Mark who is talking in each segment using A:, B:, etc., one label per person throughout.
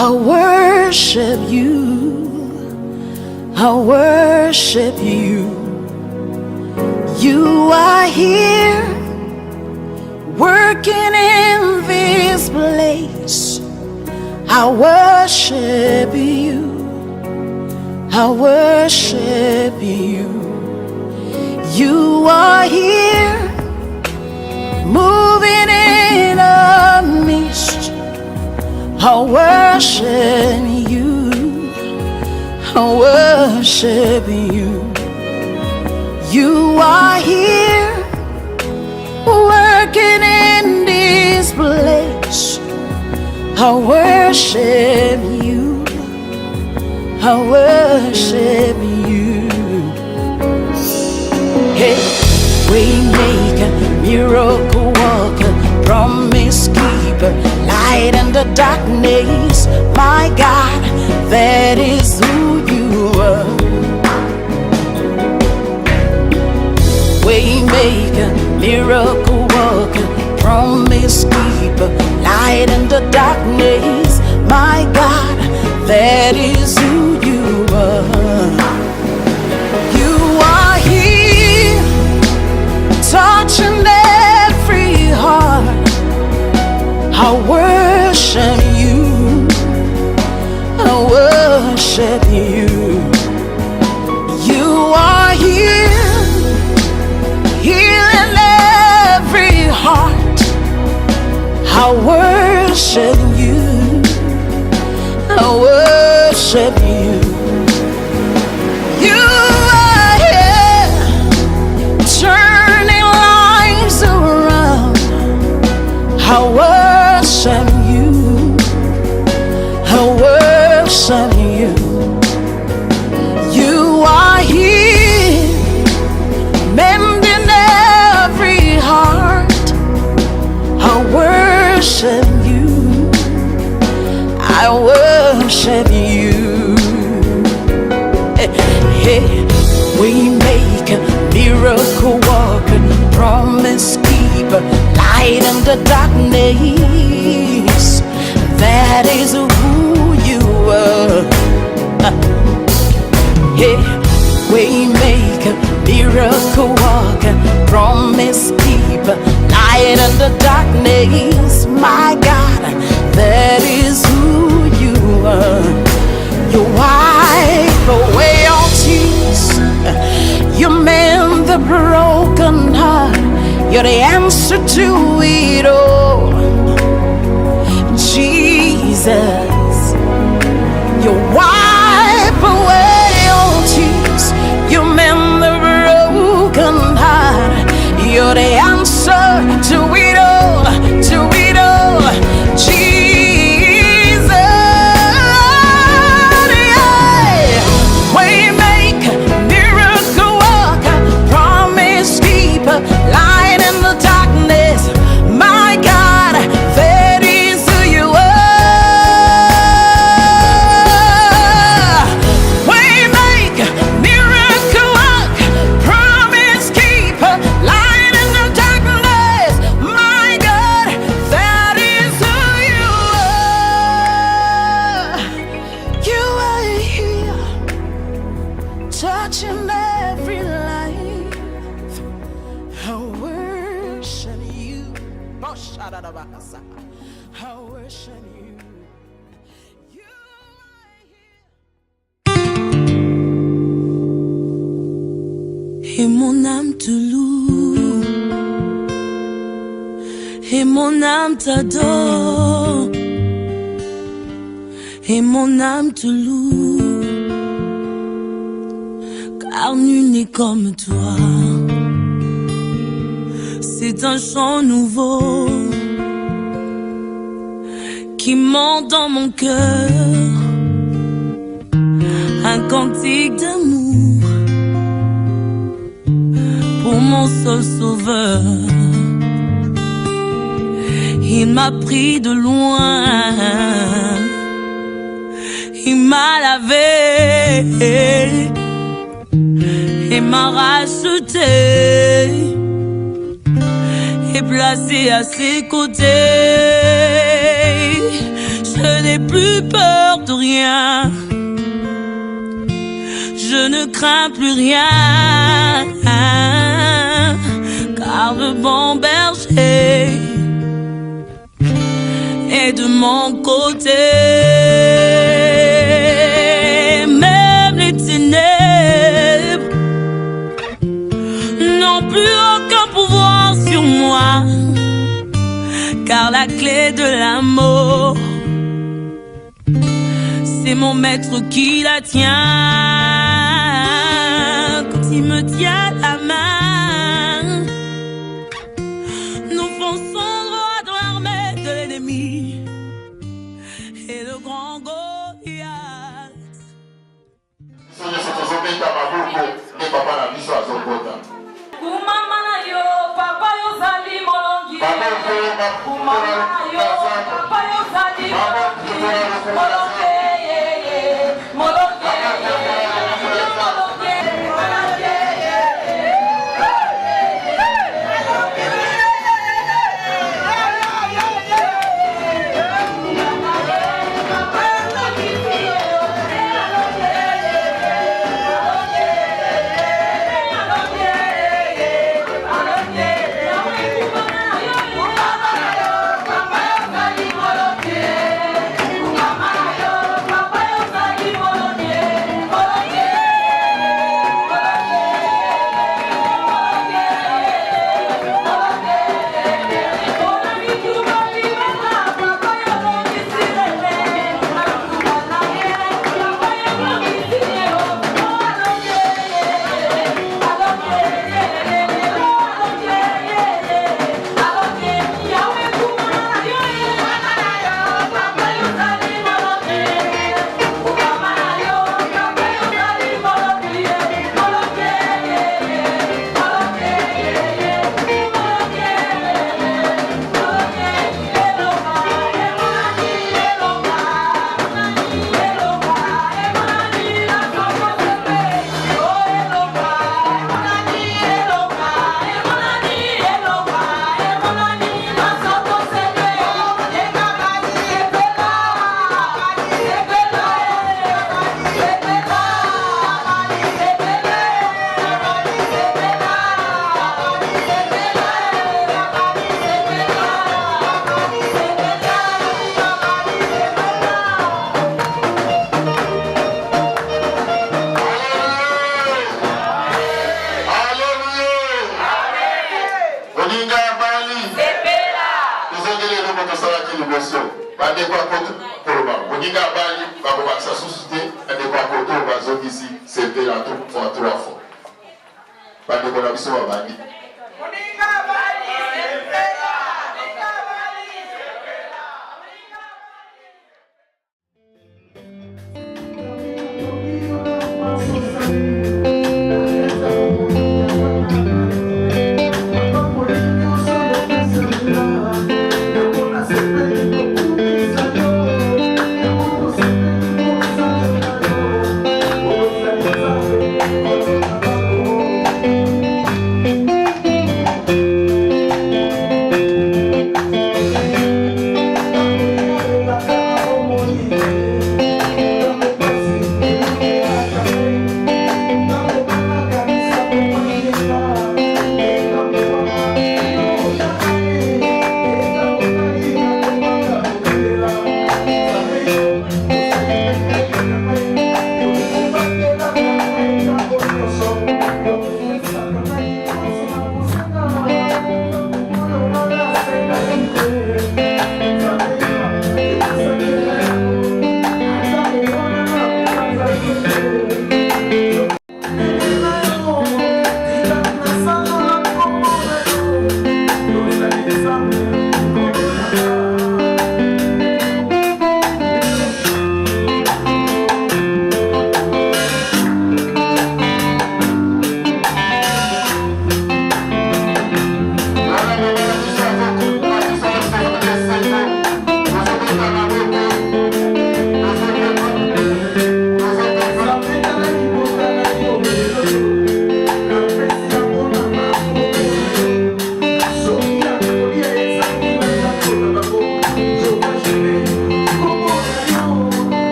A: I worship you, I worship you. You are here, working in this place. I worship you, I worship you. You are here, moving in a mist. I worship you, I worship you. You are here, working in this place. I worship you, I worship you. Hey, waymaker, miracle worker, promise keeper, light in the darkness. My God, that is who you are. Waymaker, miracle worker, promise keeper, light in the darkness. My God, that is who you are. You are here, touching every heart. I worship you, I worship you. You are here, healing every heart. I worship you, I worship you. You are here, turning lives around. I worship you, I worship you. You are here, mending every heart. I worship you, I worship you. Hey, we make a miracle walker, promise keeper, light in the darkness. That is who you are. Hey, we make a miracle walker, promise keeper, light in the darkness. My God, that is who you are. You wipe away all tears, you mend the broken heart. You're the answer to it all, Jesus. You wipe away all tears, you mend the broken heart. You're the answer to it all, to it all, Jesus. Yeah. Waymaker, miracle worker, promise keeper, light in the darkness. My God, that is who you are. Waymaker, miracle worker, promise keeper, light in the darkness. My God, that is who you are. You are here, touching every life. I worship you. I worship you. You are here.
B: Et mon âme te loue, et mon âme t'adore, et mon âme te loue, car nul n'est comme toi. C'est un chant nouveau qui monte dans mon cœur, un cantique d'amour pour mon seul sauveur. Il m'a pris de loin, il m'a lavé et m'a racheté et placé à ses côtés. Je n'ai plus peur de rien, je ne crains plus rien, car le bon berger est de mon côté. Même les ténèbres n'ont plus aucun pouvoir sur moi, car la clé de l'amour, c'est mon maître qui la tient. Quand il me tient la main, nous fonçons droit dans l'armée de l'ennemi et le grand Goliath.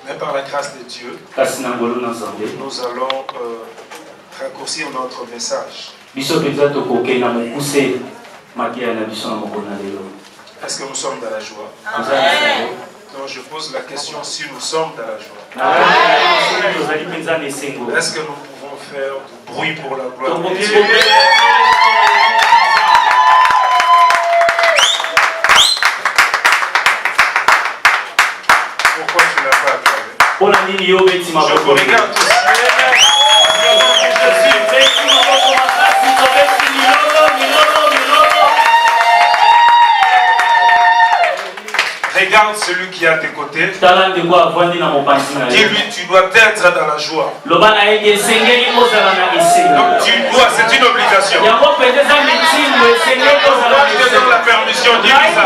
C: Mais par la grâce de Dieu, nous allons raccourcir notre message. Est-ce que nous sommes dans la joie? Donc je pose la question si nous sommes dans la joie. Est-ce que nous pouvons faire du bruit pour la gloire de Dieu? Pourquoi tu n'as pas acclamé? Je vous regarde tous. Regarde celui qui est à tes côtés. Dis-lui, tu dois être dans la joie. Donc tu dois, c'est une obligation. Donc je te donne la permission, dis-lui ça.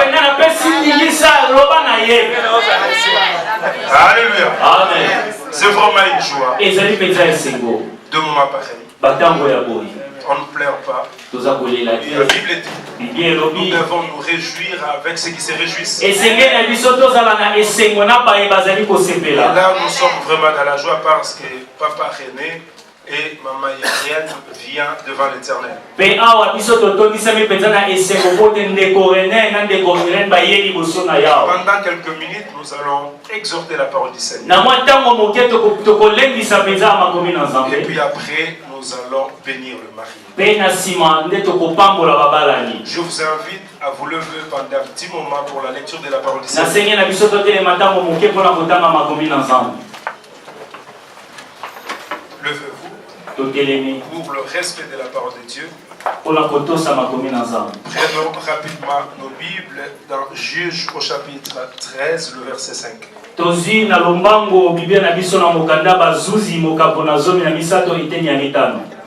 C: Alléluia. Amen. C'est vraiment une joie de mon appareil. On ne pleure pas. La Bible dit, nous devons nous réjouir avec ceux qui se réjouissent. Et là, nous sommes vraiment dans la joie parce que Papa René et Maman Yariane viennent devant l'Éternel. Pendant quelques minutes, nous allons exhorter la parole du Seigneur. Et puis après, nous allons bénir le marié. Je vous invite à vous lever pendant un petit moment pour la lecture de la parole du Seigneur. Levez-vous pour le respect de la parole de Dieu. Prenons rapidement nos Bibles dans Juges au chapitre 13, le verset 5.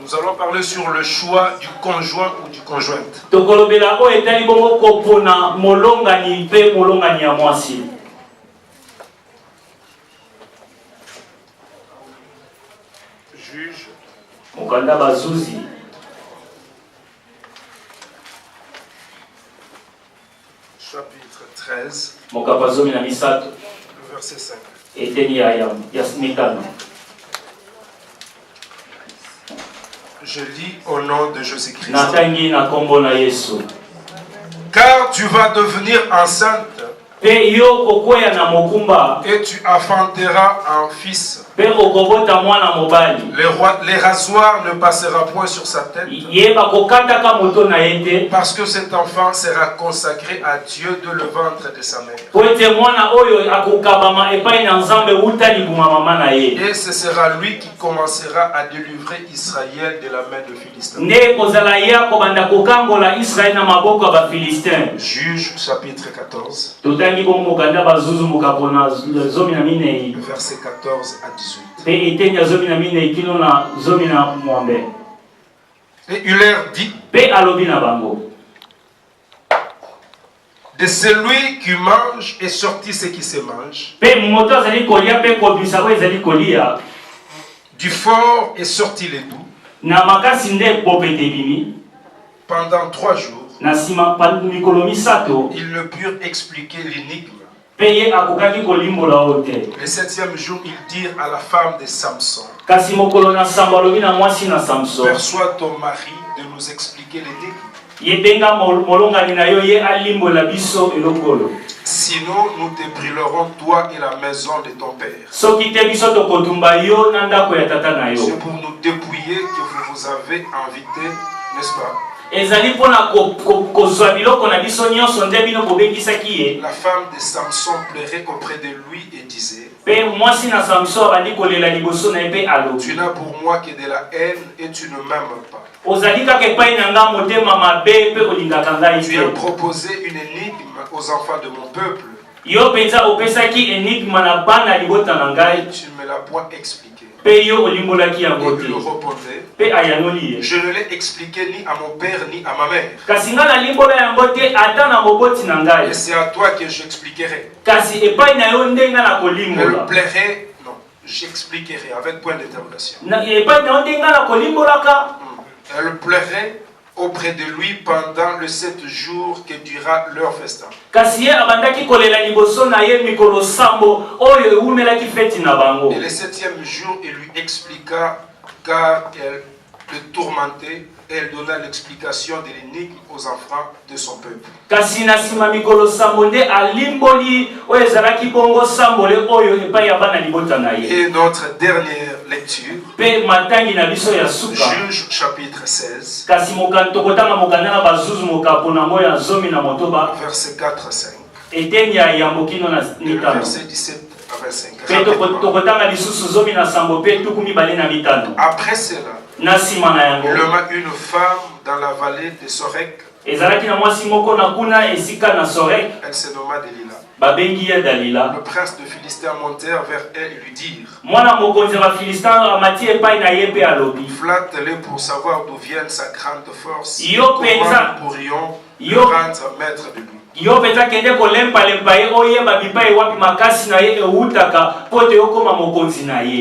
C: Nous allons parler sur le choix du conjoint ou du conjointe. Juge. Chapitre 13. Le verset 5. Je lis au nom de Jésus-Christ. Car tu vas devenir enceinte et tu enfanteras un fils. Les rasoirs ne passera point sur sa tête, parce que cet enfant sera consacré à Dieu de le ventre de sa mère. Et ce sera lui qui commencera à délivrer Israël de la main de Philistins. Juge chapitre 14. Verset 14 à 18. Et il leur dit, de celui qui mange est sorti ce qui se mange. Du fort est sorti le doux. Pendant 3 jours, ils ne purent expliquer l'énigme. Le 7e jour, ils dirent à la femme de Samson, perçois ton mari de nous expliquer l'énigme. Sinon, nous te brûlerons toi et la maison de ton père. C'est pour nous dépouiller que vous vous avez invités, n'est-ce pas? La femme de Samson pleurait auprès de lui et disait, tu n'as pour moi que de la haine et tu ne m'aimes pas. Tu as proposé une énigme aux enfants de mon peuple. Tu ne me l'as point expliqué. Et il répondait, je ne l'ai expliqué ni à mon père ni à ma mère. Et c'est à toi que j'expliquerai. Elle plairait, non, j'expliquerai avec point d'interrogation. Elle plairait auprès de lui pendant le 7 jours que dura leur festin. Et le 7e jour, il lui expliqua car elle le tourmentait et elle donna l'explication de l'énigme aux enfants de son peuple. Et notre dernière lecture, Juge chapitre 16, verset 4 à 5. Et le verset 17 à 25. Après cela, il aima une femme dans la vallée de Sorek. Elle se nomma Delilah. Le prince de Philistin montèrent vers elle et lui dirent: flatte-le pour savoir d'où vient sa grande force. Comment nous pourrions le rendre maître de lui.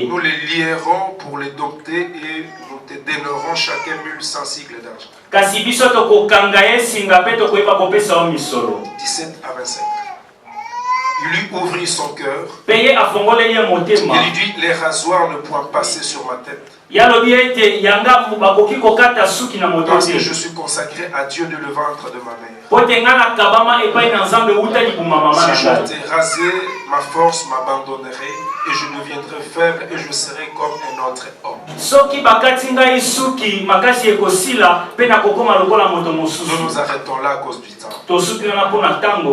C: Nous les lierons pour les dompter et nous te donnerons chacun 1100 cycles d'argent. 17 à 25. Il lui ouvrit son cœur. Il lui dit: les rasoirs ne pourront passer sur ma tête. Parce que je suis consacré à Dieu de le ventre de ma mère. Si je t'ai rasé, ma force m'abandonnerait et je deviendrai faible et je serai comme un autre homme. Nous nous arrêtons là à cause du temps.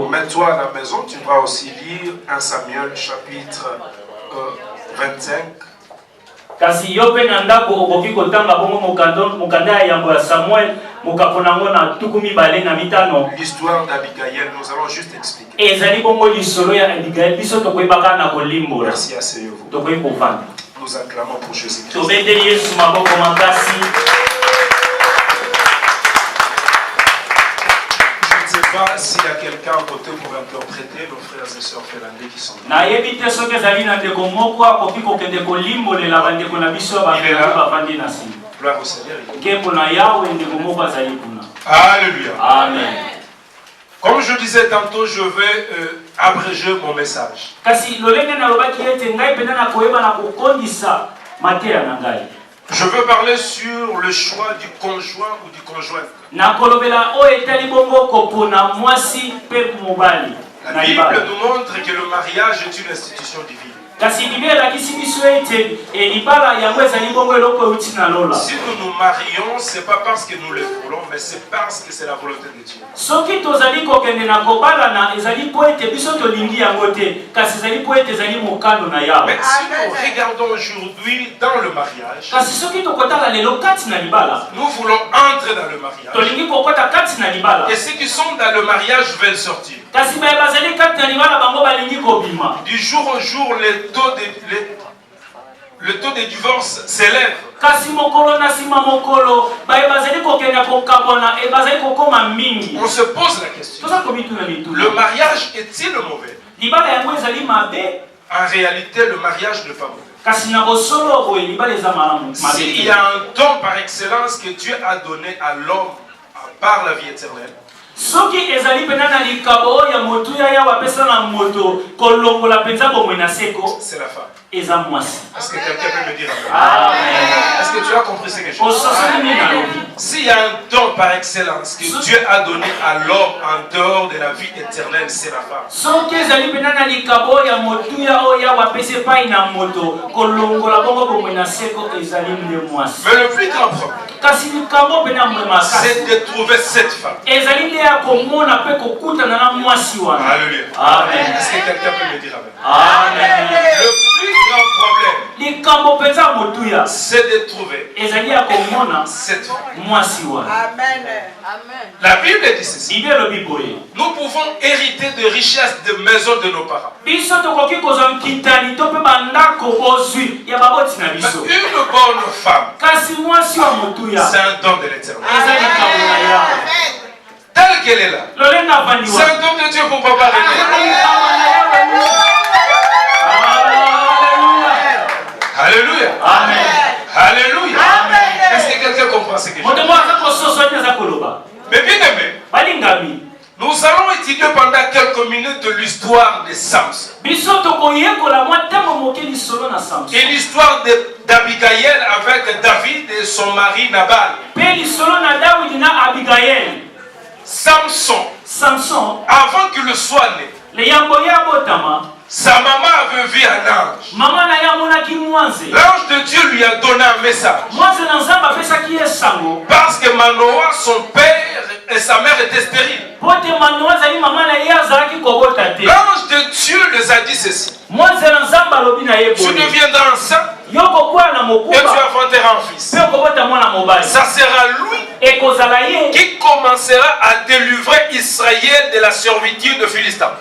C: Mets-toi à la maison, tu vas aussi lire 1 Samuel chapitre 25. L'histoire d'Abigail, nous allons juste expliquer. Merci à vous. Nous acclamons pour Jésus-Christ. Je ne sais pas s'il y a quelqu'un à côté pour interpréter nos frères et sœurs finlandais qui sont là. Il est là. Gloire au Seigneur. Alléluia. Amen. Comme je disais tantôt, je vais abréger mon message. Je veux parler sur le choix du conjoint ou du conjointe. La Bible nous montre que le mariage est une institution divine. Si nous nous marions, ce n'est pas parce que nous le voulons, mais c'est parce que c'est la volonté de Dieu. Mais si nous regardons aujourd'hui dans le mariage, nous voulons entrer dans le mariage. Et ceux qui sont dans le mariage veulent sortir. Du jour au jour, le taux de divorce s'élève. On se pose la question: le mariage est-il mauvais? En réalité, le mariage n'est pas mauvais. S'il y a un don par excellence que Dieu a donné à l'homme par la vie éternelle, c'est la femme. Est-ce que quelqu'un peut me dire amen? Est-ce que tu as compris ce que je dis? S'il y a un don par excellence que Dieu a donné à l'homme en dehors de la vie éternelle, c'est la femme. Mais le plus grand problème, c'est de trouver cette femme. Alléluia. Amen. Est-ce que quelqu'un peut me dire amen? Amen. Le plus grand problème, c'est de trouver cette femme. Amen. La Bible dit ceci: nous pouvons hériter de richesses de maisons de nos parents. Mais une bonne femme, c'est un don de l'Éternel. Telle qu'elle est là, c'est un don de Dieu pour papa René. Alléluia. Amen. Alléluia. Amen. Est-ce que quelqu'un comprend ce que je dis? Mais bien aimé, nous allons étudier pendant quelques minutes l'histoire de Samson. Et l'histoire d'Abigail avec David et son mari Nabal. Samson, avant qu'il soit né, sa maman avait vu un ange. L'ange de Dieu lui a donné un message. Parce que Manoah, son père et sa mère étaient stériles. L'ange de Dieu les a dit ceci. Tu deviendras enceinte et tu enfanteras un fils. Ça sera lui qui commencera à délivrer Israël de la servitude de Philistin.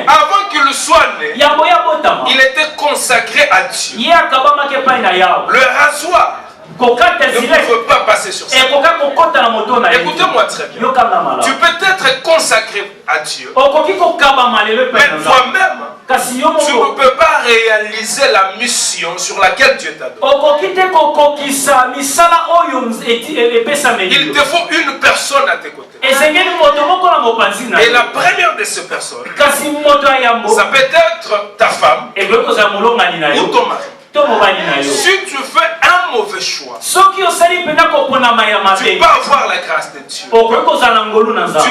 C: Avant qu'il soit né, il était consacré à Dieu. Le rasoir ne peut pas passer sur ça. Écoutez-moi très bien. Tu peux être consacré à Dieu, mais toi-même, tu ne peux pas réaliser la mission sur laquelle Dieu t'a donné. Il te faut une personne à tes côtés. Et la première de ces personnes, ça peut être ta femme ou ton mari. Si tu fais un mauvais choix, tu peux avoir la grâce de Dieu. Tu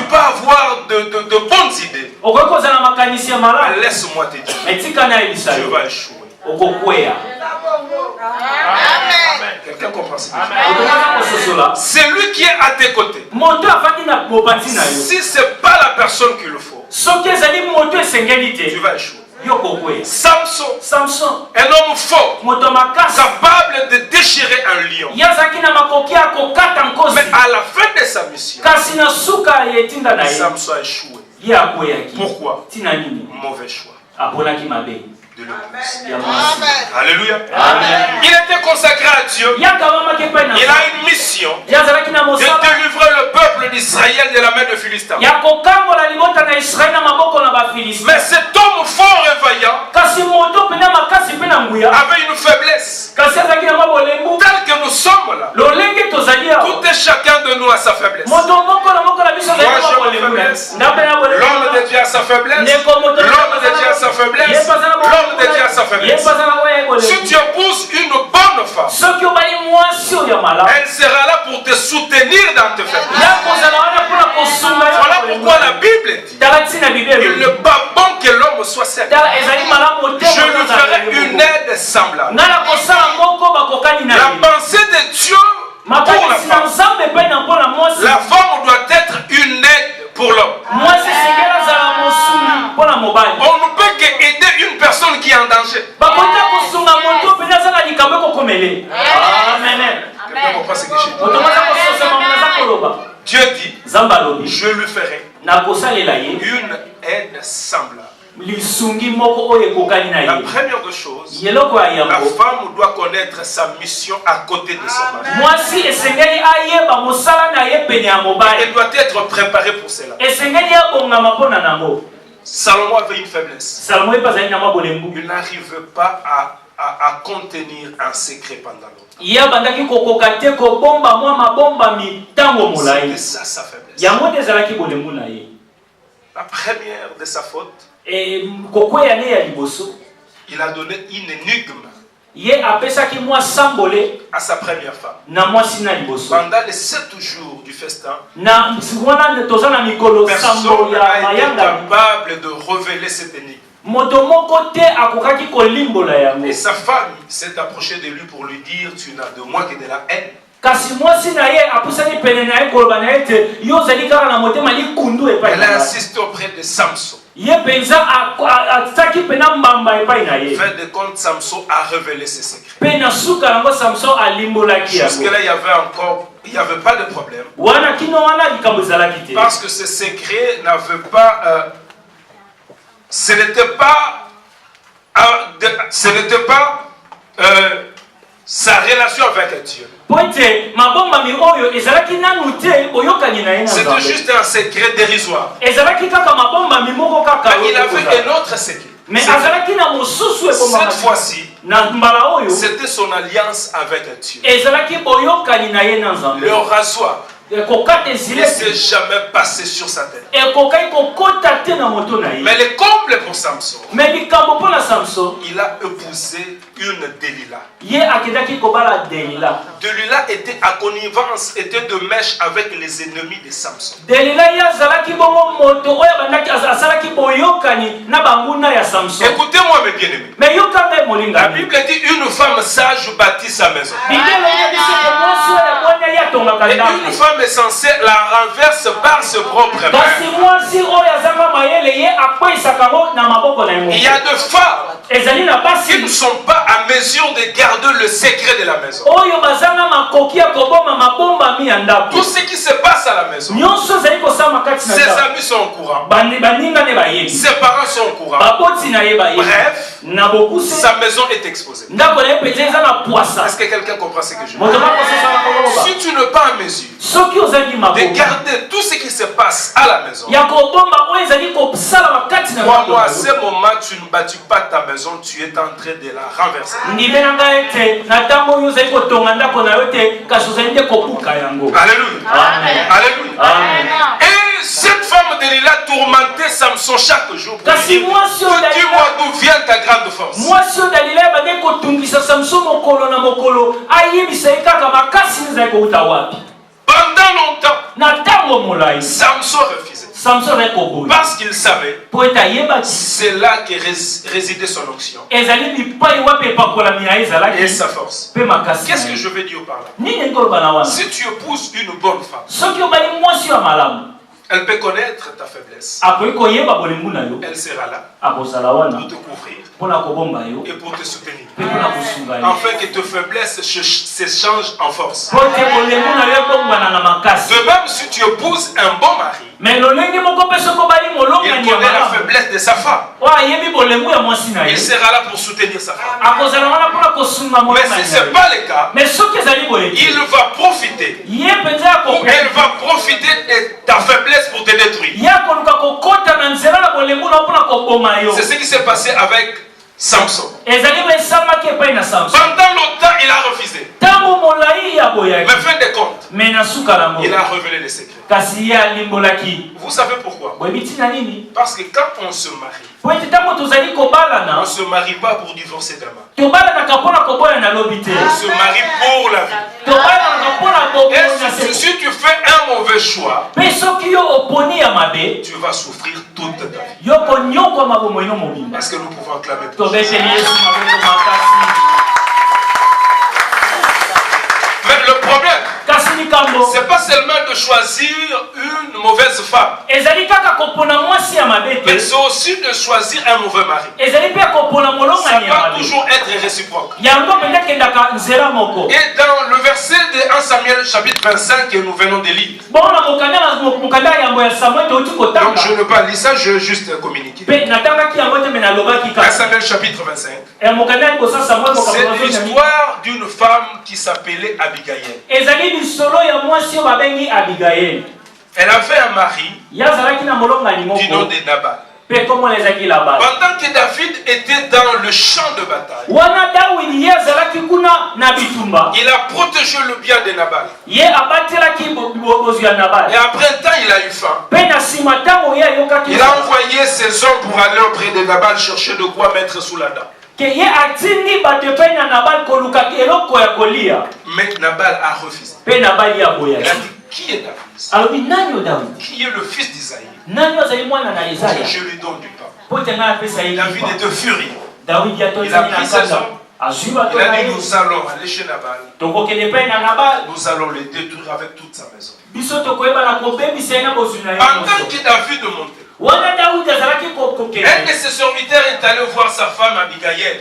C: peux avoir de bonnes idées. Mais laisse-moi te dire, tu vas échouer. Quelqu'un comprend ça? C'est lui qui est à tes côtés. Si ce n'est pas la personne qu'il faut, tu vas échouer. Samson, un homme fort, capable de déchirer un lion. Mais à la fin de sa mission, Samson a échoué. Pourquoi? Mauvais choix. De Alléluia. Amen. Il était consacré à Dieu. Il a une mission de délivrer le peuple d'Israël de la main de Philistin. Mais cet homme fort et vaillant avait une faiblesse. Tel que nous sommes là, tout et chacun de nous a sa faiblesse. Moi j'ai ma faiblesse. L'homme de Dieu a sa faiblesse. L'homme de Dieu a sa faiblesse. L'homme de Dieu a sa faiblesse. Si tu épouses une bonne femme, elle sera là pour te soutenir dans tes faiblesses. Voilà pourquoi la Bible dit il n'est pas bon que l'homme soit seul. Je lui ferai une aide semblable. La pensée de Dieu pour la femme. La femme doit être une aide pour l'homme. On ne peut qu'aider une personne qui est en danger. Dieu dit, je lui ferai une aide semblable. La première des choses, la femme doit connaître sa mission à côté de son mari. Elle doit être préparée pour cela. Salomon avait une faiblesse. Il n'arrivait pas à contenir un secret pendant longtemps. C'était ça sa faiblesse. La première de sa faute, il a donné une énigme à sa première femme. Pendant les 7 jours du festin, personne n'a été capable de révéler cette énigme. Et sa femme s'est approchée de lui pour lui dire, tu n'as de moi que de la haine. Elle a insisté auprès de Samson. Fait de compte, Samson a révélé ses secrets. Jusque-là, il n'y avait pas de problème. Parce que ces secrets n'avaient pas... ce n'était pas sa relation avec Dieu. C'était juste un secret dérisoire. Mais il avait un autre secret. Cette fois-ci, C'était son alliance avec Dieu. Le rasoir ne s'est jamais passé sur sa tête. Mais le comble pour Samson, il a épousé une Delilah. Delilah était à connivence, était de mèche avec les ennemis de Samson. Écoutez-moi mes bien-aimés. La Bible dit une femme sage bâtit sa maison. Et une femme est censée la renverse par ses propres mains. Il y a des femmes qui ne sont pas à mesure de garder le secret de la maison. Tout ce qui se passe à la maison, ses amis sont au courant, ses parents sont au courant. Bref, sa maison est exposée. Est-ce que quelqu'un comprend ce que je veux dire? Si tu n'es pas à mesure de garder tout ce qui se passe à la maison, moi, à ce moment, tu ne bâtis pas ta maison, tu es en train de la renverser. Alléluia. Alléluia. Et cette femme de Delilah tourmentait Samson chaque jour. Dis-moi d'où vient ta grande force. Pendant longtemps, Samson refusait. Parce qu'il savait c'est là que résidait son onction et sa force. Qu'est-ce que je veux dire par là? Si tu épouses une bonne femme, elle peut connaître ta faiblesse. Elle sera là pour te couvrir et pour te soutenir, afin que tes faiblesses s'échangent en force. De même, si tu épouses un bon mari, il connaît la faiblesse de sa femme. Il sera là pour soutenir sa femme. Mais si ce n'est pas le cas, il va profiter. Elle va profiter de ta faiblesse pour te détruire. C'est ce qui s'est passé avec Samson. Pendant longtemps, il a refusé. Mais fin de compte, il a révélé les secrets. Vous savez pourquoi? Parce que quand on se marie, on ne se marie pas pour divorcer demain. On se marie pour la vie. Et si tu fais un mauvais choix, tu vas souffrir toute ta vie. Parce que nous pouvons acclamer pour ça. Mais le problème, c'est pas seulement de choisir une mauvaise femme, mais c'est aussi de choisir un mauvais mari. Ça va toujours être réciproque. Et dans le verset de 1 Samuel chapitre 25 que nous venons de lire, donc je ne vais pas lire ça, je vais juste communiquer. 1 Samuel chapitre 25, c'est l'histoire d'une femme qui s'appelait Abigail. Elle avait un mari du nom de Nabal. Pendant que David était dans le champ de bataille, il a protégé le bien de Nabal. Et après un temps, il a eu faim. Il a envoyé ses hommes pour aller auprès de Nabal chercher de quoi mettre sous la dent. Mais Nabal a refusé. Il a dit, qui est David? Qui est le fils d'Isaïe? Je lui donne du pain. David était furieux. Il a pris ses hommes. Il a dit, nous allons aller chez Nabal. Nous allons les détruire avec toute sa maison. Pendant que David montait, un de ses serviteurs est allé voir sa femme Abigail.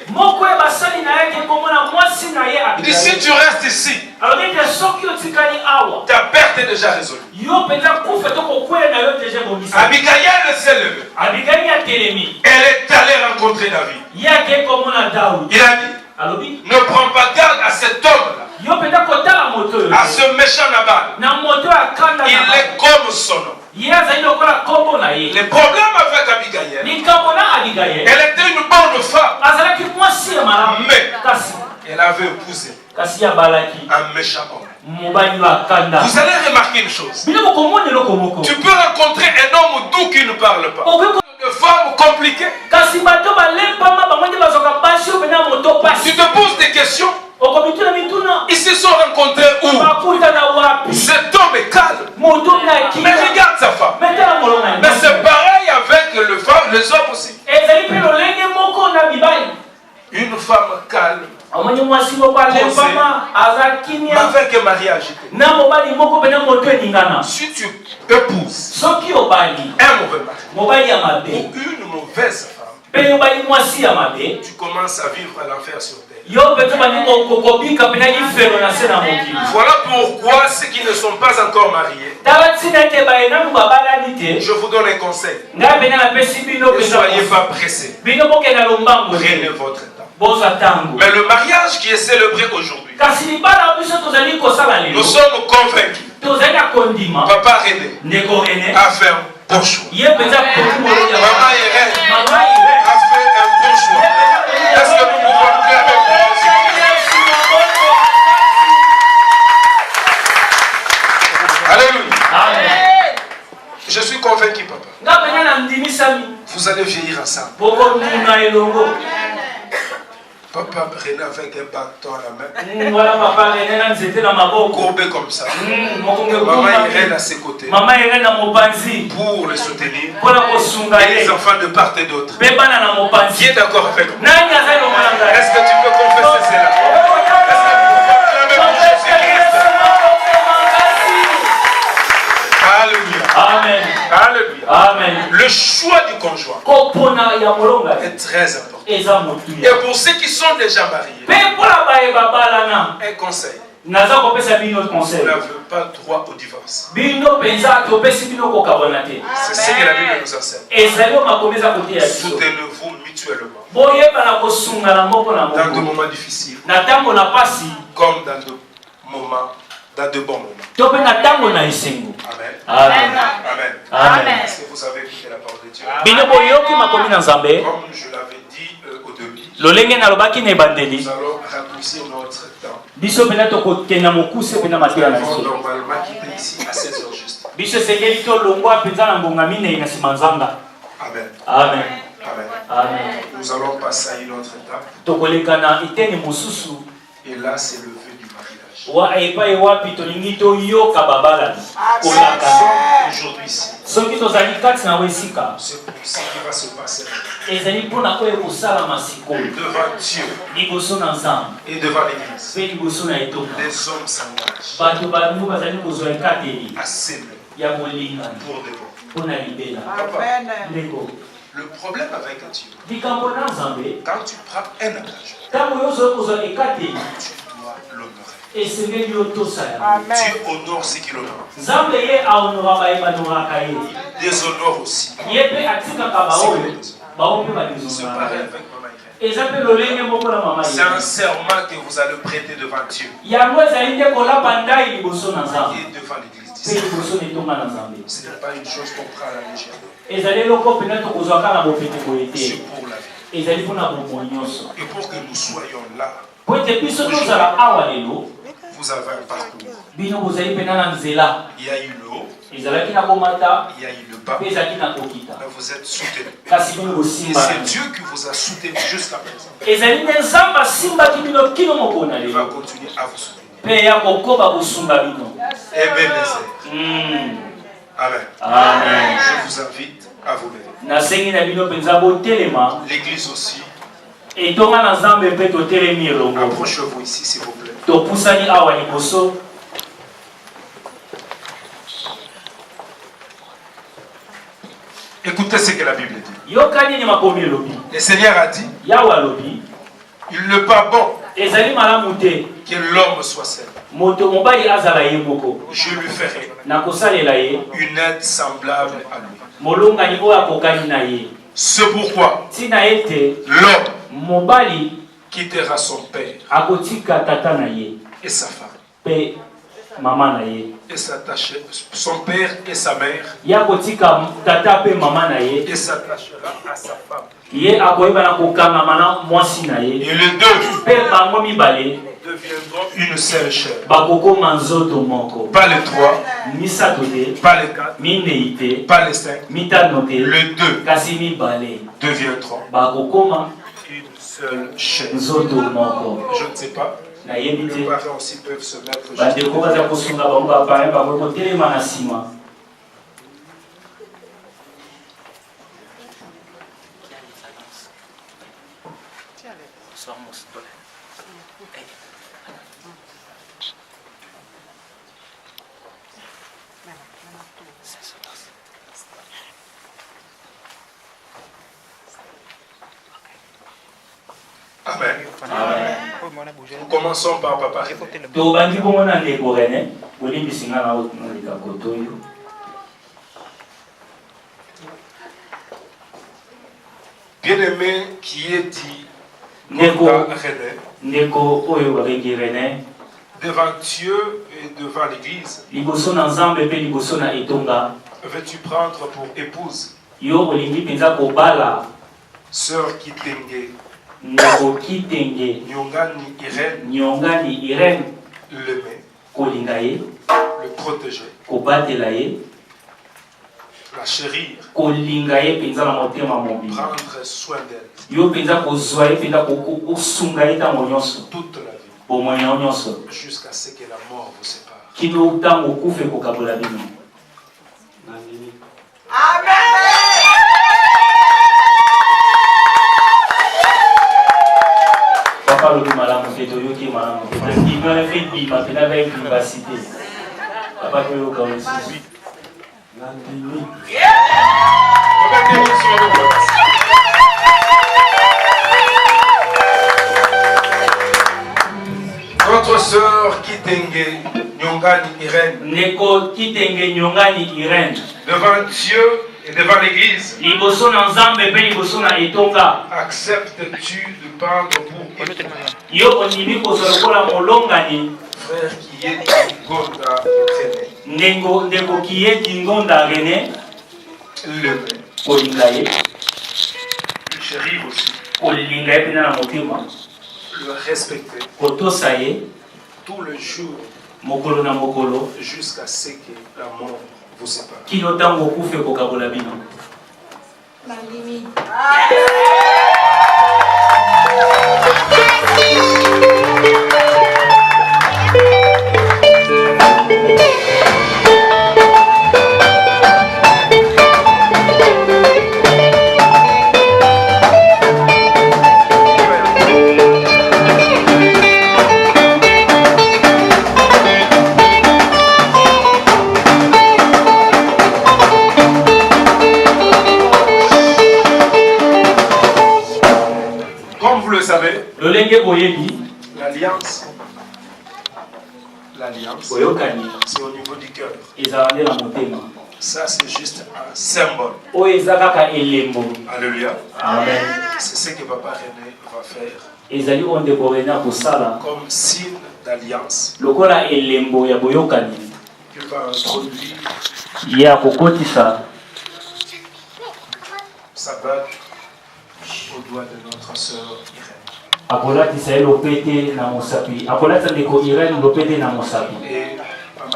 C: Il dit, si tu restes ici, ta perte est déjà résolue. Abigail s'est levée. Elle est allée rencontrer David. Il a dit, ne prends pas garde à cet homme-là, à ce méchant Nabal. Il est comme son nom. Les problèmes avec Abigail, elle était une bonne femme, mais elle avait épousé un méchant homme. Vous allez remarquer une chose. Tu peux rencontrer un homme doux qui ne parle pas, une femme compliquée. Tu te poses des questions. Ils se sont rencontrés où? Cet homme est calme. Mais regarde sa femme. Mais c'est pareil avec les hommes aussi. Une femme calme. Avec un mariage. Si tu épouses un mauvais mari ou une mauvaise femme, tu commences à vivre l'enfer sur terre. Voilà pourquoi ceux qui ne sont pas encore mariés, je vous donne un conseil. Ne soyez pas pressés. Prenez votre temps. Mais le mariage qui est célébré aujourd'hui, nous sommes convaincus. Papa René a fait un bon choix. Maman Irène a fait un bon choix. Est-ce que nous pouvons acclamer pour Alléluia. Amen. Je suis convaincu, papa. Vous allez vieillir ensemble. Papa René avec un bâton à la main. Courbé comme ça. Maman Irène à ses côtés. Pour le soutenir. Et les enfants de part et d'autre. Qui est d'accord avec moi? Est-ce que tu peux confesser cela? Est-ce que tu peux acclamer pour Jésus-Christ? Alléluia. Amen. Alléluia. Amen. Le choix du conjoint est très important. Et pour ceux qui sont déjà mariés, un conseil. Vous n'avez pas droit au divorce. C'est ce que la Bible nous enseigne. Soutenez-vous mutuellement. Dans de moments difficiles, comme dans de bons moments. Amen. Amen. Amen. Est-ce que vous avez écouté la parole de Dieu? Comme je l'avais dit au début, nous allons raccourcir notre temps. Nous avons normalement quitté ici à 16h juste. Amen. Amen. Amen. Nous allons passer à une autre étape. Et là, c'est le vœu du mariage. Aujourd'hui ici. C'est pour ce qui va se passer devant Dieu et devant l'Église. Les hommes s'engagent à s'aimer pour de bon. Papa, le problème avec Dieu, quand tu prends un engagement, tu dois l'honorer. Dieu honore ce qu'il honore. Il déshonore aussi. C'est pareil avec maman. C'est un serment que vous allez prêter devant Dieu et devant l'Église. Ce n'est pas une chose qu'on prend à la légère. C'est pour la vie. Et pour que nous soyons là, vous avez un parcours. Il y a eu le haut, il y a eu le bas, mais vous êtes soutenus. Et c'est Dieu qui vous a soutenus jusqu'à présent. Il va continuer à vous soutenir. Amen. Amen. Je vous invite à vous lever. L'église aussi. Approchez-vous ici, s'il vous plaît. Écoutez ce que la Bible dit. Le Seigneur a dit, il n'est pas bon que l'homme soit seul. Je lui ferai une aide semblable à lui. C'est pourquoi l'homme quittera son père et sa femme
D: maman na ye.
C: Et s'attacher son père et sa mère.
D: Ya kotika tata pe maman na ye.
C: Et s'attachera à sa femme.
D: Ye akoyeba na kokanga mana mwasi na ye.
C: Et les deux
D: pe bango mibale
C: deviendront une seule chair.
D: Bakoko manzoto moko.
C: Pas les trois.
D: Misato te.
C: Pas les quatre.
D: Minei te.
C: Pas les cinq.
D: Mitano te.
C: Les deux
D: kasi mibale
C: deviendront
D: bakokoma
C: une seule chair.
D: nzoto moko.
C: Je ne sais pas.
D: Les
C: parents aussi peuvent se mettre. Amen. Amen. Commençons par Papa René. Bien-aimé qui est dit devant Dieu et devant l'Église, veux-tu prendre pour épouse Sœur Kitenge Nyongani Irène l'aimer, le protéger, la chérir, prendre soin d'elle toute la vie, jusqu'à ce que la mort vous sépare. Amen.
D: Papa le malamu feto yoki malamu feto qui me fait bi ma pena avec vivacité. Papa que yo ka aussi.
C: Notre sœur Kitenge Nyongani Irène,
D: Neko Kitenge Nyongani Irène,
C: devant Dieu et devant l'Église, acceptes-tu de prendre pour frère qui est Ngonda René, le chérir aussi, le respecter tout le jour jusqu'à ce que la mort vous sépare. L'alliance, c'est au niveau du cœur. Ça, c'est juste un symbole. Alléluia.
D: Amen.
C: C'est ce que Papa René va faire comme signe d'alliance. Il va introduire sa bague au doigt de notre sœur Irène. Et Maman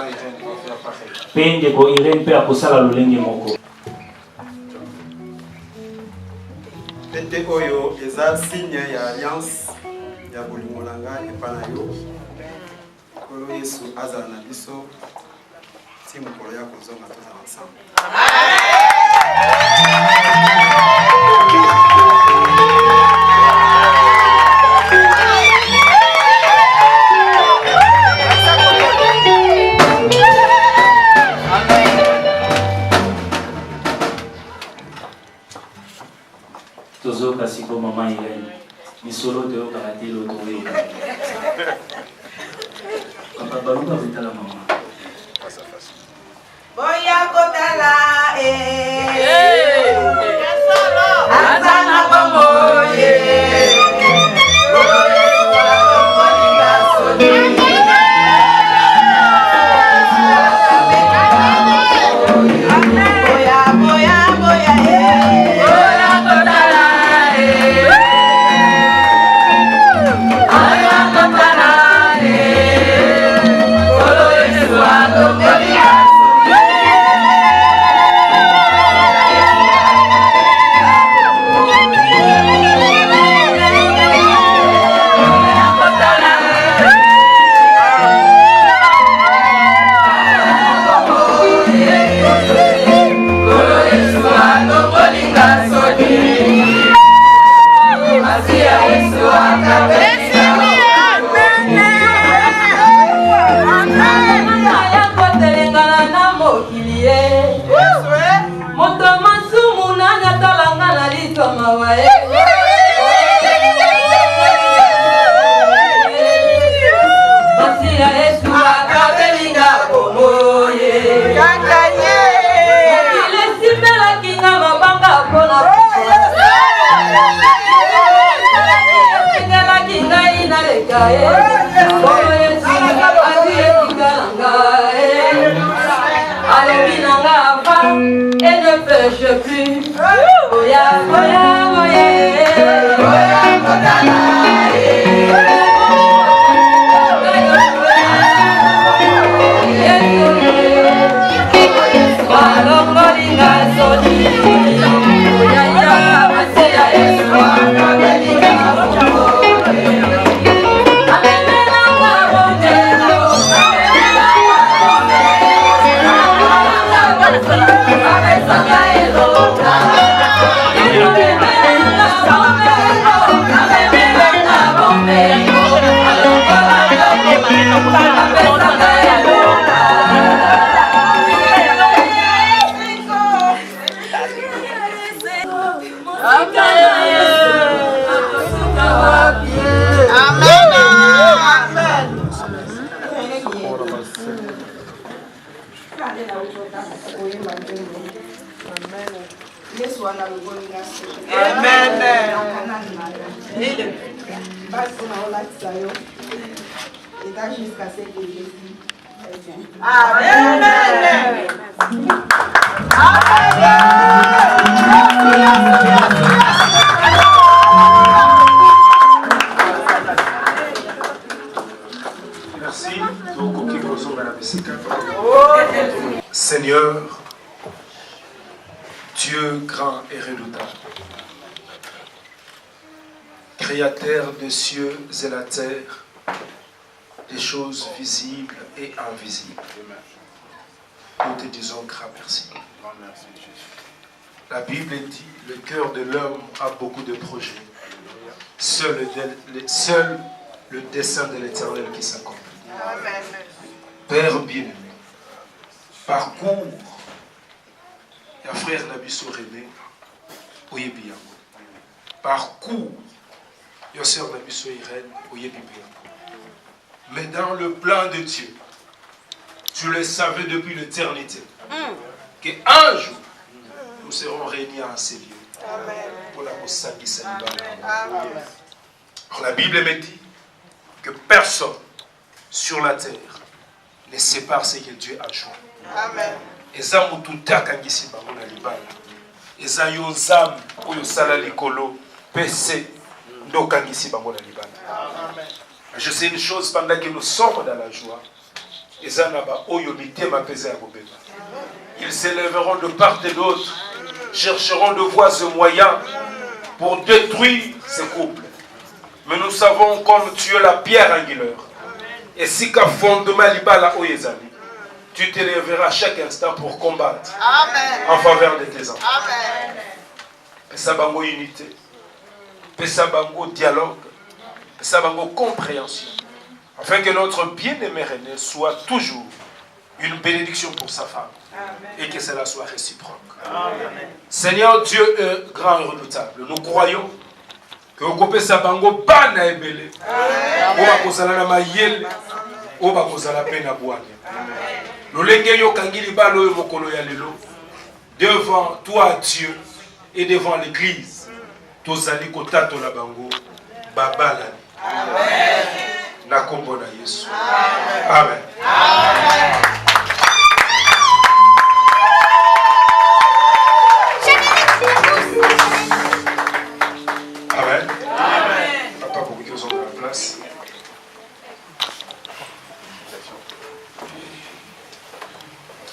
C: Irène va faire pareil.
E: Pete oyo eza signe ya alliance ya bolingo na ngai epai na yo. Kolo Yesu azala na biso ti mokolo ya kozonga tozala ensemble.
D: Siko Maman Irène, ni solo de au karaté l'autre. Papa Balouka vita la maman.
C: Face à face.
F: Boya kotala Azana bomoye.
G: Et ne pêche plus. Oya, oya, oya,
C: Merci. Seigneur, Dieu grand et redoutable, Créateur des cieux et la terre, des choses visibles et invisibles. Nous te disons grand merci. La Bible dit, le cœur de l'homme a beaucoup de projets. Seul le dessein de l'Éternel qui s'accomplit. Père bien-aimé, parcours, il y a frère Nabiso René, Oyebi Yango. Parcours, il y a sœur Nabiso Irène, Oyebi Yango. Mais dans le plan de Dieu, tu le savais depuis l'éternité, qu'un jour, nous serons réunis en ces lieux. Pour la Alors la Bible me dit que personne sur la terre ne sépare ce que Dieu a joué. Amen. Eza mututa kangisi bango na libala. Eza yo nzambe oyo sala likolo PC ndo kangisi bango na libala. Amen. Je sais une chose, pendant que nous sommes dans la joie, eza na ba oyo mitema pesa ya kobeba. Ils s'élèveront de part et d'autre, chercheront de voies et moyens pour détruire ces couples. Mais nous savons comme tu es la pierre angulaire. Et si qu'à fondement libala oyezali, tu te lèveras à chaque instant pour combattre. Amen. En faveur de tes enfants. Amen. Pesa bango unité, pesa bango dialogue, pesa bango compréhension, afin que notre bien-aimé René soit toujours une bénédiction pour sa femme. Amen. Et que cela soit réciproque. Amen. Seigneur Dieu est grand et redoutable. Nous croyons que vous coupez sa bango bana ebele. Ou va kozala na mayele, ou va kozala pena boanya. Lolenge yo kangili balo yo mokolo ya lelo. Devant toi Dieu et devant l'église. Tozali kotato la bango babala. Amen. Na kombo na Yesu. Amen. Amen. Amen. Amen. Papa, pour que nous sommes à la place.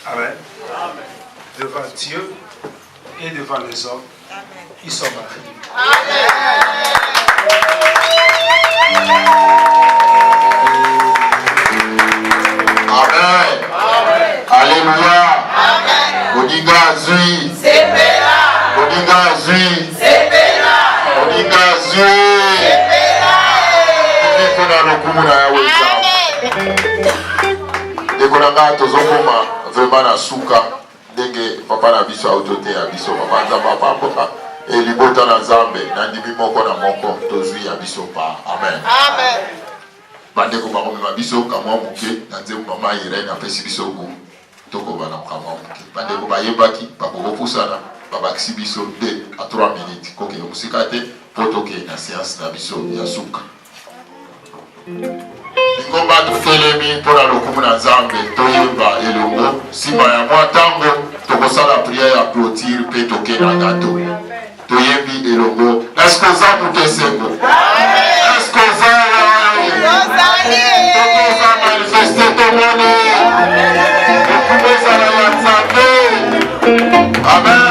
C: Amen. Amen. Devant Dieu et devant les hommes, amen, ils sont mariés. Amen.
H: Amen. Amen. Alléluia. Amen. Odiga zui. Sepera. Odiga zui. Sepera. Odiga zui. Sepera. Kuna lokumuna ya weza. Dekolanga tozokoma vraiment na suka ndenge papa na biso autoté ya biso papa nzamba papa et libota na nzambe na ndimi moko na moko tozwi ya biso pa. Amen. Amen. Bandeko bakomema biso kamwa moke na nzembo mama Irene apesi biso ku tokoba na kamwa moke. Bandeko bayebaki bakokopusana babakisi biso 2 à 3 minutes koke musika te po toke na séance na biso ya suka. Ngomba tukelemi pour la lokumuna nzambe toyemba elongo sima ya mwa tango tokosala prière ya clôture pe tokena gato toyembi elongo est-ce que ça pour kesengo est-ce que ça tokoza manifester tomone okumezala ya nzambe amen.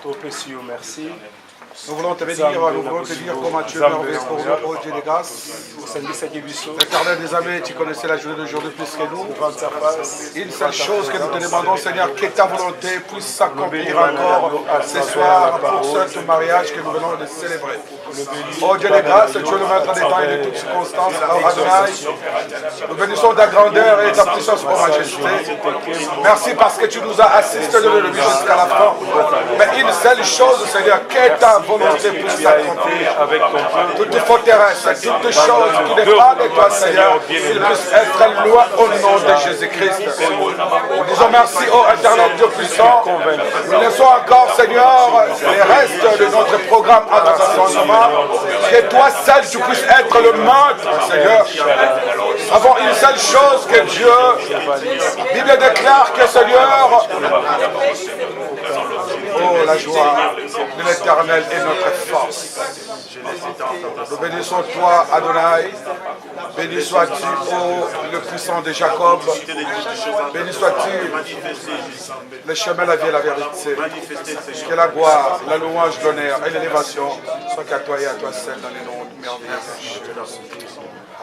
E: Trop précieux, merci. Nous voulons te bénir, nous voulons te dire comment tu es merveilleux pour nous, oh Dieu de grâce. Éternel des armées, tu connaissais la journée d'aujourd'hui plus que nous. Une seule chose que nous te demandons, Seigneur, que ta volonté puisse s'accomplir encore ce soir pour ce mariage que nous venons de célébrer. Oh Dieu de grâce, tu es le maître des temps et de toutes circonstances. Adonai, nous bénissons ta grandeur et ta puissance pour majesté. Merci parce que tu nous as assistés de le jusqu'à la fin. Mais une seule chose, Seigneur, que ta volonté puisse s'accomplir avec ton Dieu. Toute forteresse, toute chose qui n'est pas de toi, Seigneur, il puisse être loin au nom de Jésus-Christ. Nous disons merci, ô éternel Dieu puissant. Nous laissons encore, Seigneur, les restes de notre programme à ton ascension. Que toi seul, tu puisses être le maître, Seigneur. Avons une seule chose que Dieu, la Bible déclare que, Seigneur, oh, la joie de l'éternel est notre force. Nous bénissons toi, Adonai. Béni sois-tu, ô le puissant de Jacob. Béni sois-tu, le chemin, la vie et la vérité. Que la gloire, la louange, l'honneur et l'élévation soient qu'à toi et à toi seul dans les noms merveilleux.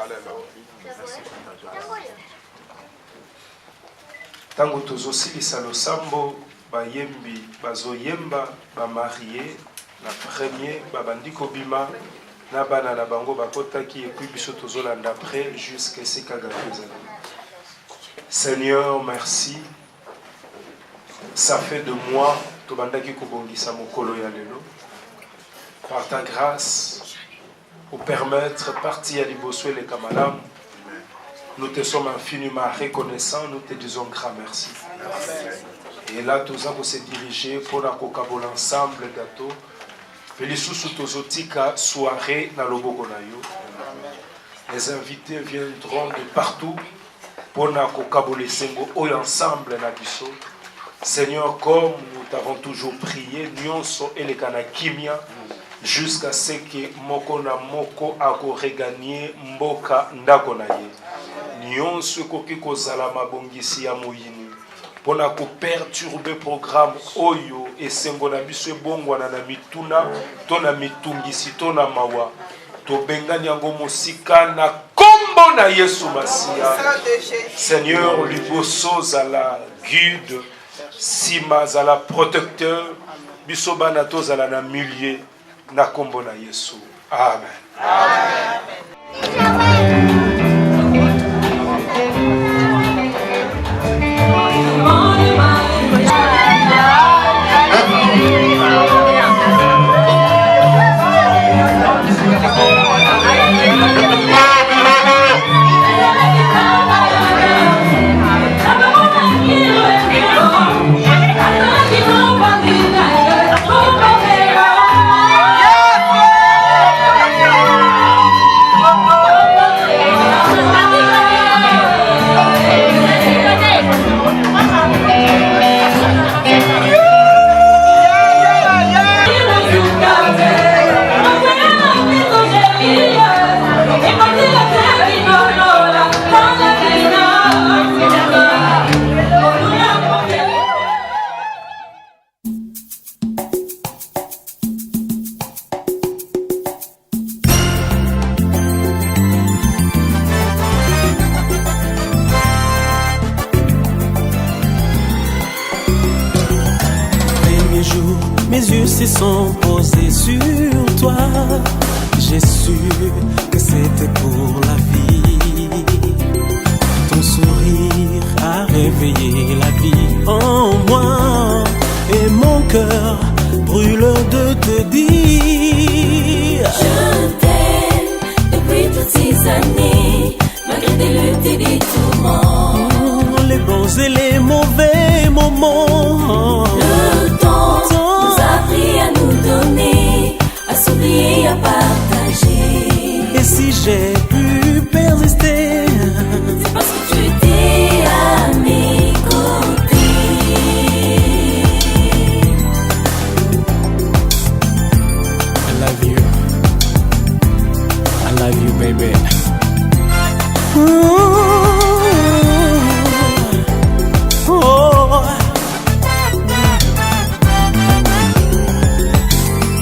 E: Alléluia.
C: Tango tozosilisa losambo bayembi bazoyemba bamarie na premier babandi kobima na bana na bango bakotaki et puis biso tozolanda après jusqu'à ce kagakeza. Seigneur, merci. Ça fait de moi tobandaki kobongisa mokolo ya lelo. Par ta grâce pour permettre partie à liboso et les kamalam. Nous te sommes infiniment reconnaissants, nous te disons grand merci. Et là, tous avons se diriger pour la kokabol ensemble gâteau. Felisusu tozotika soirée na loboko na yo. Les invités viendront de partout pour na kokabol sengo oyo ensemble na biso. Seigneur, comme nous t'avons toujours prié, nyonso elekana kimia jusqu'à ce que moko na moko ako regagner mboka ndako na ye. Nyonso koki kozala mabongisi ya moyini pona ko perturber programme oyo esengo na biso ebongwana na mituna to na mitungisi to na mawa to bengani yango mosika na kombo na Yesu Masia. Seigneur, liboso zala guide, sima zala protecteur, biso bana to zala na milieu na kombo na Yesu. Amen. Amen.
I: Mes yeux se sont posés sur toi. J'ai su que c'était pour la vie. Ton sourire a réveillé la vie en moi. Et mon cœur brûle de te dire
J: je t'aime depuis toutes ces années, malgré des luttes et des tourments.
I: Les bons et les mauvais moments.
J: Le temps nous a appris à nous donner, à s'oublier, à partager.
I: Et si j'ai pu persister,
J: c'est parce que tu étais à mes côtés.
I: I love you, baby.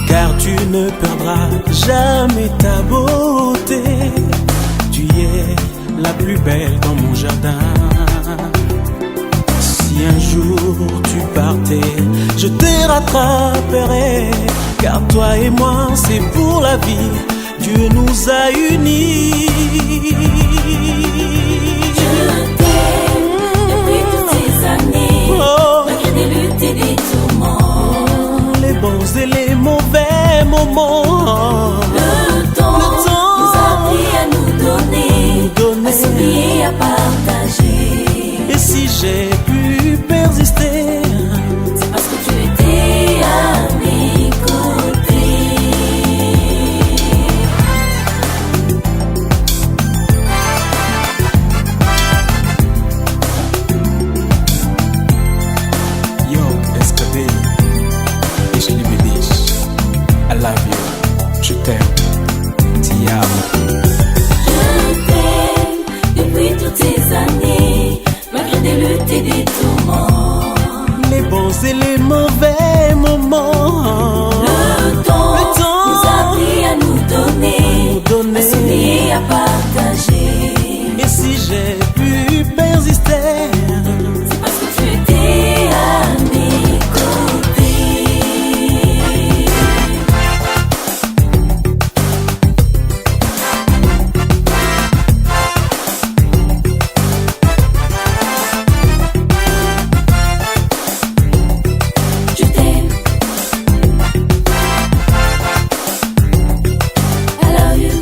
I: Car tu jamais ta beauté. Tu es la plus belle dans mon jardin. Si un jour tu partais, je te rattraperai. Car toi et moi, c'est pour la vie. Dieu nous a unis.
J: Je t'aime depuis toutes ces années, malgré des luttes et des tourments,
I: les bons et les mauvais moments.
J: Le temps nous a appris à nous donner, à s'oublier, à partager.
I: Et si j'ai pu persister,
J: c'est parce que tu étais à mes côtés.
I: Yo, SKD, ich liebe dich. I love you, je t'aime, ti amo.
J: Je t'aime depuis toutes ces années, malgré des luttes et des tourments,
I: les bons et les mauvais moments.
J: Le temps nous a appris à nous donner, à s'oublier, à partager.
I: Et si j'ai pu persister,
J: c'est parce que tu étais à mes côtés. Je t'aime. I love you.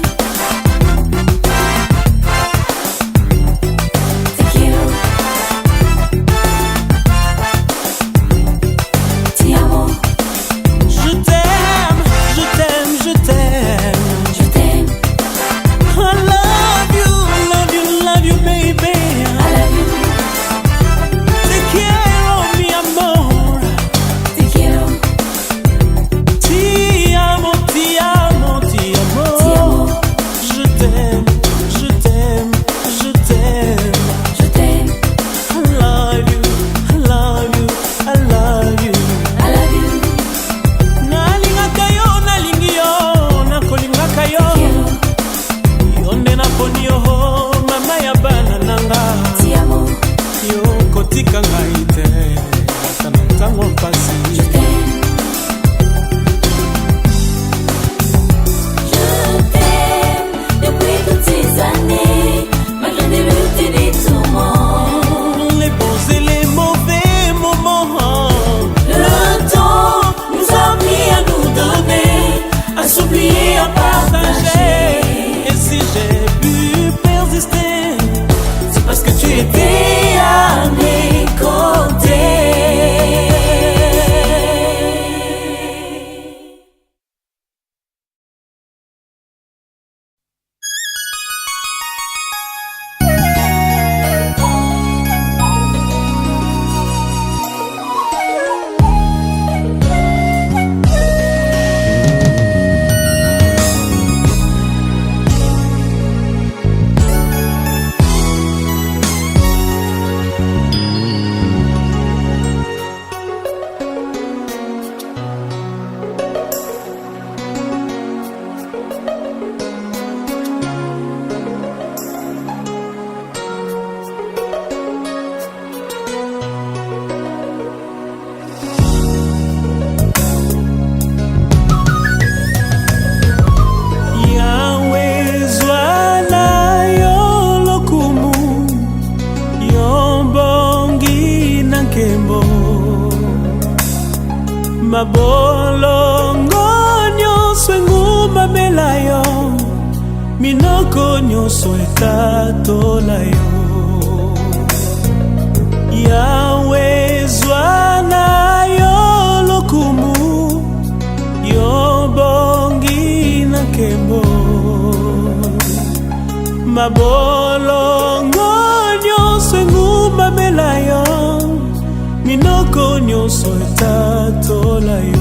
J: Te quiero. Ti amo.
I: je t'aime, je t'aime, je t'aime.
J: Je t'aime.
I: I love you, love you, love you, baby.
J: I love you.
I: Te quiero, mi amor.
J: Te quiero.
I: Ti amo, ti amo, ti amo.
J: Ti amo.
I: Je t'aime, je t'aime, je t'aime.
J: Je t'aime.
I: I love you, I love you, I love you.
J: I love you.
I: Nalingaka yo, nalingi yo, nakolingaka yo.
J: Quiero.
I: Yo nde naponi yo, mama ya bana nanga.
J: Ti amo.
I: Yo kotika ngai te, ata na ntango mpasi.
J: Je t'aime. Je t'aime depuis toutes ces années, malgré des luttes et des tourments.
I: Les bons et les mauvais moments.
J: Le temps nous a appris à nous donner, à s'oublier, à partager.
I: Et si j'ai pu persister,
J: C'est parce que tu étais à mes côtés.
I: Yahweh zwana yo lokumu, yo mbongi na nkembo. Mabolongo nyonso engumamela yo, minoko nyonso etatola yo. Yahweh zwana yo lokumu, yo bongi na nkembo. Mabolongo nyonso engumamela yo, minoko nyonso etatola yo.